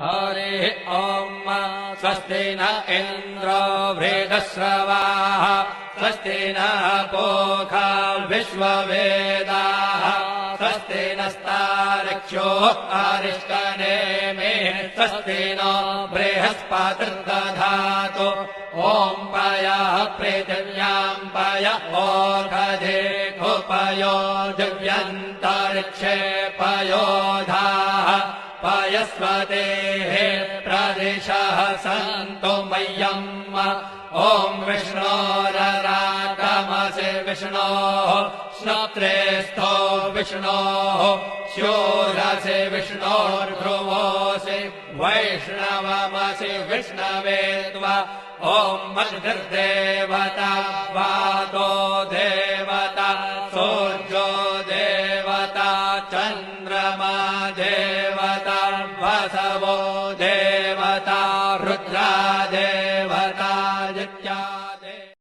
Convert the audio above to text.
हरिः ॐ स्वस्ति न इन्द्रो वृद्धश्रवाः स्वस्ति नः पूषा विश्ववेदाः स्वस्ति नस्तार्क्ष्यो अरिष्टनेमिः स्वस्ति नो बृहस्पतिर्दधातु ॐ पयः पृथिव्यां पय ओषधेषु पयो दिव्यन्तरिक्षे पयोधाः पयस्वतेः प्रदिशः सन्तु मह्यम् ॐ विष्णोरराटमसि विष्णोः श्रोत्रेस्थो विष्णोः शूरसि विष्णोर्ध्रुवोऽसि वैष्णवमसि विष्णवे त्वा ॐ मद्भिर्देवता वातो देवता सूर्यो देवता चन्द्रमा देवता वसवो देवता रुद्रा देवता